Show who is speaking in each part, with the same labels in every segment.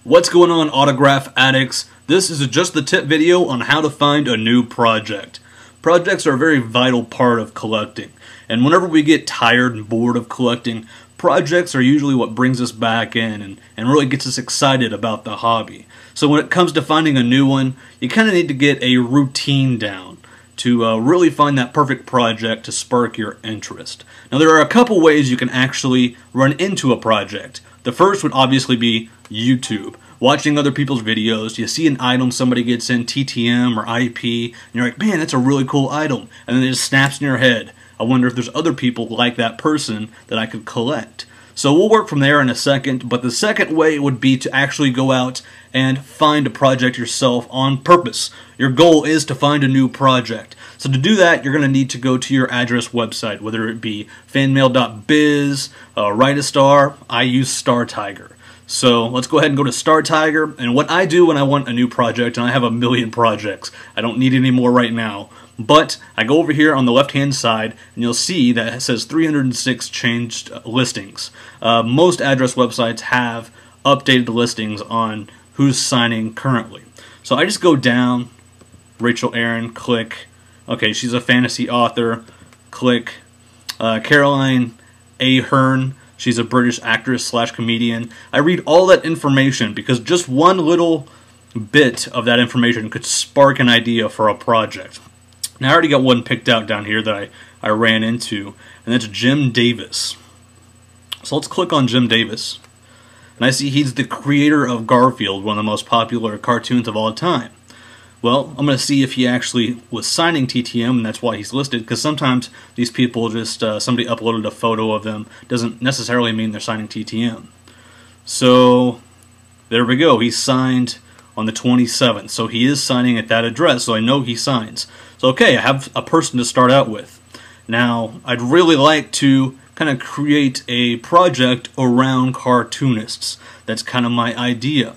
Speaker 1: What's going on, autograph addicts? This is just the tip video on how to find a new project. Projects are a very vital part of collecting, and whenever we get tired and bored of collecting, projects are usually what brings us back in and really gets us excited about the hobby. So when it comes to finding a new one, you kind of need to get a routine down to really find that perfect project to spark your interest. Now there are a couple ways you can actually run into a project. The first would obviously be YouTube. Watching other people's videos, you see an item somebody gets in, TTM or IP, and you're like, man, that's a really cool item. And then it just snaps in your head. I wonder if there's other people like that person that I could collect. So we'll work from there in a second, but the second way would be to actually go out and find a project yourself on purpose. Your goal is to find a new project. So to do that, you're going to need to go to your address website, whether it be fanmail.biz, Write-A-Star. I use StarTiger. So let's go ahead and go to StarTiger, and what I do when I want a new project, and I have a million projects, I don't need any more right now, but I go over here on the left hand side and you'll see that it says 306 changed listings. Most address websites have updated listings on who's signing currently. So I just go down, Rachel Aaron, click, okay, she's a fantasy author, click, Caroline Ahern, she's a British actress / comedian. I read all that information because just one little bit of that information could spark an idea for a project. Now I already got one picked out down here that I ran into, and that's Jim Davis. So let's click on Jim Davis. And I see he's the creator of Garfield, one of the most popular cartoons of all time. Well, I'm going to see if he actually was signing TTM, and that's why he's listed, because sometimes these people just, somebody uploaded a photo of them, doesn't necessarily mean they're signing TTM. So, there we go, he's signed on the 27th, so he is signing at that address, so I know he signs. So okay, I have a person to start out with. Now, I'd really like to kind of create a project around cartoonists. That's kind of my idea.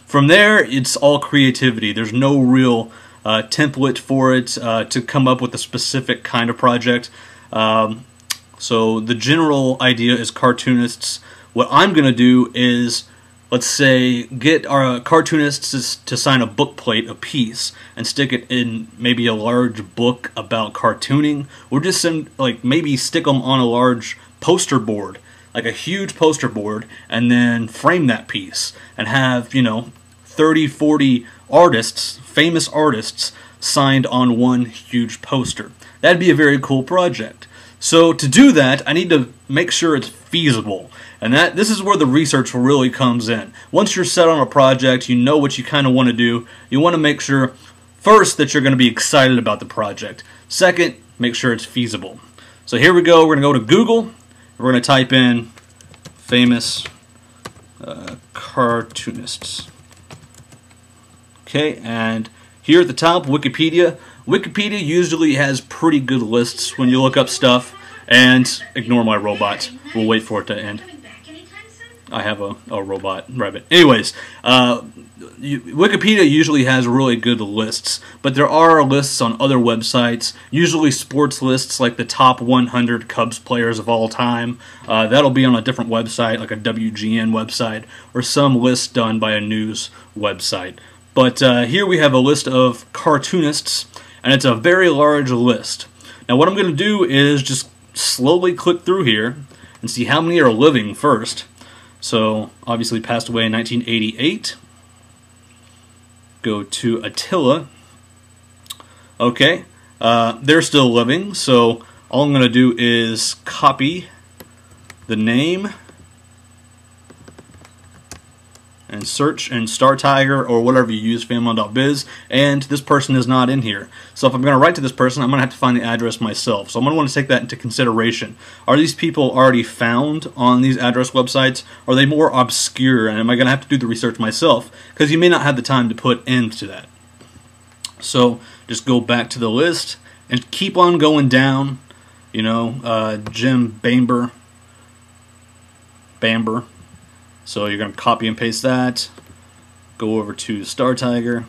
Speaker 1: From there, it's all creativity. There's no real template for it to come up with a specific kind of project. So the general idea is cartoonists. What I'm going to do is, let's say, get our cartoonists to sign a book plate a piece and stick it in maybe a large book about cartooning, or just send, like, maybe stick them on a large poster board, like a huge poster board, and then frame that piece and have, you know, 30, 40 artists, famous artists, signed on one huge poster. That'd be a very cool project. So to do that, I need to make sure it's feasible. And this is where the research really comes in. Once you're set on a project, you know what you kind of want to do. You want to make sure, first, that you're going to be excited about the project. Second, make sure it's feasible. So here we go. We're going to go to Google. We're going to type in famous cartoonists. Okay, and here at the top, Wikipedia. Wikipedia usually has pretty good lists when you look up stuff. And ignore my robot. We'll wait for it to end. I have a robot rabbit. Anyways, Wikipedia usually has really good lists, but there are lists on other websites, usually sports lists like the top 100 Cubs players of all time. That'll be on a different website, like a WGN website, or some list done by a news website. But here we have a list of cartoonists, and it's a very large list. Now what I'm going to do is just slowly click through here and see how many are living first. So obviously passed away in 1988. Go to Attila. Okay, they're still living, so all I'm going to do is copy the name and search in StarTiger or whatever you use, fanmail.biz, and this person is not in here. So if I'm going to write to this person, I'm going to have to find the address myself. So I'm going to want to take that into consideration. Are these people already found on these address websites? Are they more obscure, and am I going to have to do the research myself? Because you may not have the time to put into that. So just go back to the list and keep on going down. You know, Jim Bamber. So you're going to copy and paste that, go over to StarTiger.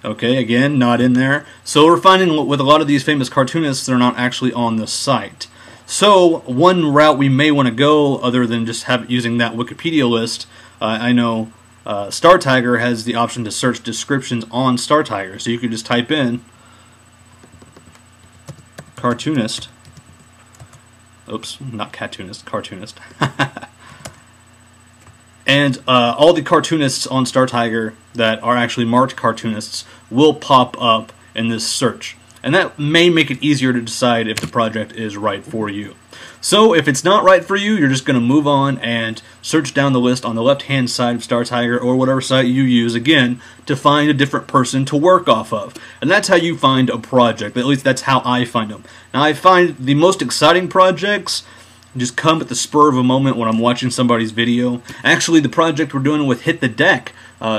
Speaker 1: Okay, again, not in there. So we're finding with a lot of these famous cartoonists, they're not actually on the site. So one route we may want to go, other than just using that Wikipedia list, I know StarTiger has the option to search descriptions on StarTiger. So you could just type in cartoonist. Oops, not cartoonist, cartoonist. And all the cartoonists on StarTiger that are actually marked cartoonists will pop up in this search. And that may make it easier to decide if the project is right for you. So if it's not right for you, you're just going to move on and search down the list on the left-hand side of StarTiger or whatever site you use, again, to find a different person to work off of. And that's how you find a project. At least that's how I find them. Now, I find the most exciting projects just come at the spur of a moment when I'm watching somebody's video. Actually, the project we're doing with Hit the Deck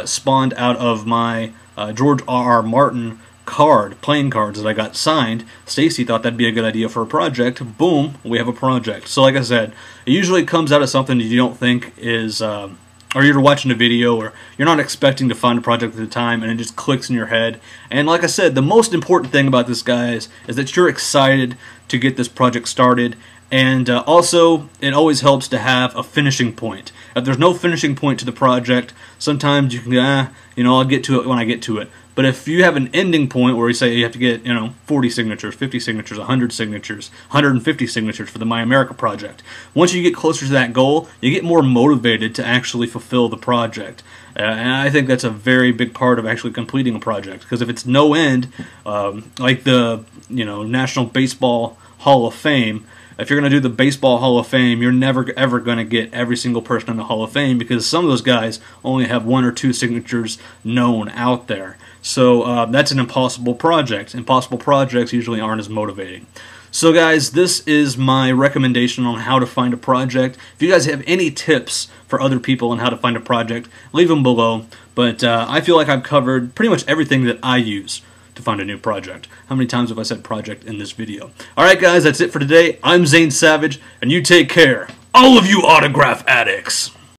Speaker 1: spawned out of my George R.R. Martin playing cards that I got signed. Stacy thought that'd be a good idea for a project. Boom, we have a project. So like I said, it usually comes out of something that you don't think is, or you're watching a video or you're not expecting to find a project at the time and it just clicks in your head. And like I said, the most important thing about this, guys, is that you're excited to get this project started. And also, it always helps to have a finishing point. If there's no finishing point to the project, sometimes you can, you know, I'll get to it when I get to it. But if you have an ending point where you say you have to get, you know, 40 signatures, 50 signatures, 100 signatures, 150 signatures for the My America project, once you get closer to that goal, you get more motivated to actually fulfill the project. And I think that's a very big part of actually completing a project. Because if it's no end, like the, you know, National Baseball Hall of Fame, if you're going to do the Baseball Hall of Fame, you're never ever going to get every single person in the Hall of Fame because some of those guys only have 1 or 2 signatures known out there. So that's an impossible project. Impossible projects usually aren't as motivating. So guys, this is my recommendation on how to find a project. If you guys have any tips for other people on how to find a project, leave them below. But I feel like I've covered pretty much everything that I use to find a new project. How many times have I said project in this video? Alright guys, that's it for today. I'm Zane Savage, and you take care. All of you autograph addicts!